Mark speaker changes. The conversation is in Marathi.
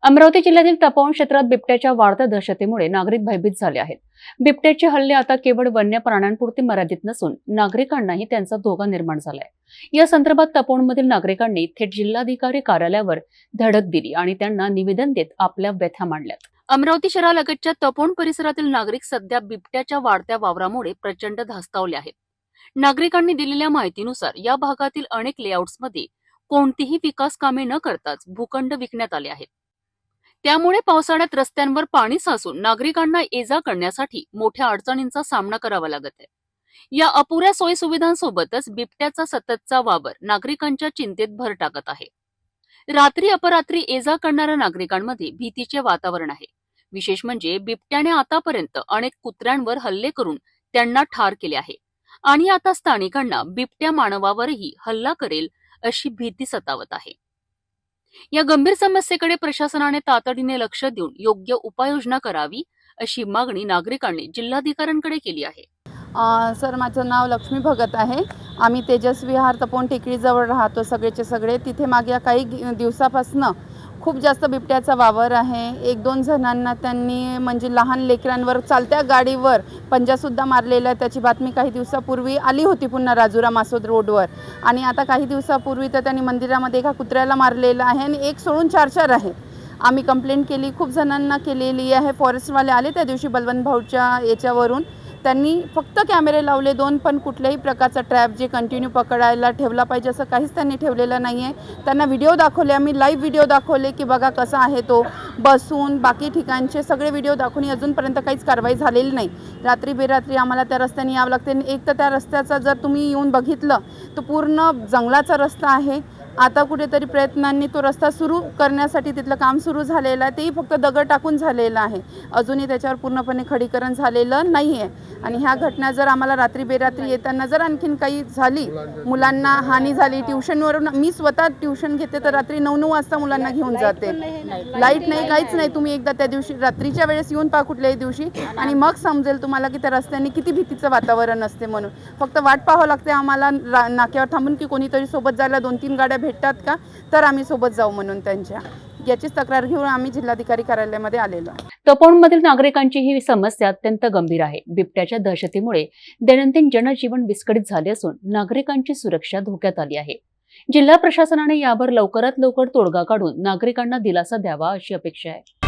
Speaker 1: अमरावती जिल्ह्यातील तपोवन क्षेत्रात बिबट्याच्या वाढत्या दहशतीमुळे नागरिक भयभीत झाले आहेत। बिबट्याचे हल्ले आता केवळ वन्य प्राण्यांपुरते मर्यादित नसून नागरिकांनाही त्यांचा धोका निर्माण झालाय। या संदर्भात तपोवनमधील नागरिकांनी थेट जिल्हाधिकारी कार्यालयावर धडक दिली आणि त्यांना निवेदन देत आपल्या व्यथा मांडल्यात। अमरावती शहरालगतच्या तपोवन परिसरातील नागरिक सध्या बिबट्याच्या वाढत्या वावरामुळे प्रचंड धास्तावले आहेत। नागरिकांनी दिलेल्या माहितीनुसार या भागातील अनेक लेआउट्समध्ये कोणतीही विकास कामे न करताच भूखंड विकण्यात आले आहेत। त्यामुळे पावसाळ्यात रस्त्यांवर पाणी साचून नागरिकांना ये-जा करण्यासाठी मोठ्या अडचणींचा सामना करावा लागत आहे। या अपुऱ्या सोयी सुविधांसोबतच बिबट्याचा सततचा वावर नागरिकांच्या चिंतेत भर टाकत आहे। रात्री अपरात्री ये-जा करणाऱ्या नागरिकांमध्ये भीतीचे वातावरण आहे। विशेष म्हणजे बिबट्याने आतापर्यंत अनेक कुत्र्यांवर हल्ले करून त्यांना ठार केले आहे आणि आता स्थानिकांना बिबट्या मानवावरही हल्ला करेल अशी भीती सतावत आहे। या गंभीर समस्येकडे प्रशासनाने तातडीने लक्ष देऊन योग्य उपाययोजना करावी अशी मागणी नागरिकांनी जिल्हाधिकाऱ्यांकडे केली आहे।
Speaker 2: सर, माझं नाव लक्ष्मी भगत आहे। आम्ही तेजस विहार तपोवन टेकडीजवळ राहतो सगळेचे सगळे। तिथे मागे काही दिवसापासून खूप जास्त बिबट्याचा वावर आहे। एक दोन जणांना त्यांनी म्हणजे लहान लेकरांवर चालत्या गाडीवर पंजासुद्धा मारलेला आहे। त्याची बातमी काही दिवसापूर्वी आली होती पुन्हा राजुरा मासोद रोडवर। आणि आता काही दिवसापूर्वी तर त्यांनी मंदिरामध्ये एका कुत्र्याला मारलेलं आहे आणि एक सोडून 4 आहे। आम्ही कंप्लेंट केली, खूप जणांना केलेली आहे। फॉरेस्टवाले आले त्या दिवशी बलवंत भाऊच्या याच्यावरून। त्यांनी फक्त कॅमेरे लावले 2, पण कुठल्याही प्रकारचा ट्रॅप जे कंटिन्यू पकडायला ठेवला पाहिजे असं काहीच त्यांनी ठेवलेलं नाही आहे। त्यांना व्हिडिओ दाखवले, आम्ही लाईव्ह व्हिडिओ दाखवले की बघा कसा आहे तो बसून, बाकी ठिकाणचे सगळे व्हिडिओ दाखवून अजूनपर्यंत काहीच कारवाई झालेली नाही। रात्री बेरात्री आम्हाला त्या रस्त्याने यावं लागते। एक तर त्या रस्त्याचा जर तुम्ही येऊन बघितलं तर पूर्ण जंगलाचा रस्ता आहे। आता कुठेतरी प्रयत्नांनी तो रस्ता सुरू करण्यासाठी तिथलं काम सुरू झालेलं आहे, तेही फक्त दगड टाकून झालेलं आहे। अजूनही त्याच्यावर पूर्णपणे खडीकरण झालेलं नाही आहे। आणि ह्या घटना जर आम्हाला रात्री बेरात्री येताना जर आणखीन काही झाली, मुलांना हानी झाली, ट्युशनवरून मी स्वतः ट्युशन घेते तर रात्री 9-9 वाजता मुलांना घेऊन जाते। लाईट नाही, काहीच नाही। तुम्ही एकदा त्या दिवशी रात्रीच्या वेळेस येऊन पहा कुठल्याही दिवशी आणि मग समजेल तुम्हाला की त्या रस्त्याने किती भीतीचं वातावरण असते। म्हणून फक्त वाट पाहावं लागते आम्हाला नाक्यावर थांबून की कोणीतरी सोबत जायला 2-3 गाड्या भेटतात का, तर आम्ही सोबत जाऊ म्हणून त्यांच्या याचीच तक्रार घेऊन आम्ही जिल्हाधिकारी कार्यालयामध्ये आलेलो आहे।
Speaker 1: तपोवनमधील नागरिकांची ही समस्या अत्यंत गंभीर आहे। बिबट्याच्या दहशतीमुळे दैनंदिन जनजीवन विस्कळीत झाले असून नागरिकांची सुरक्षा धोक्यात आली आहे। जिल्हा प्रशासनाने यावर लवकरात लवकर तोडगा काढून नागरिकांना दिलासा द्यावा अशी अपेक्षा आहे।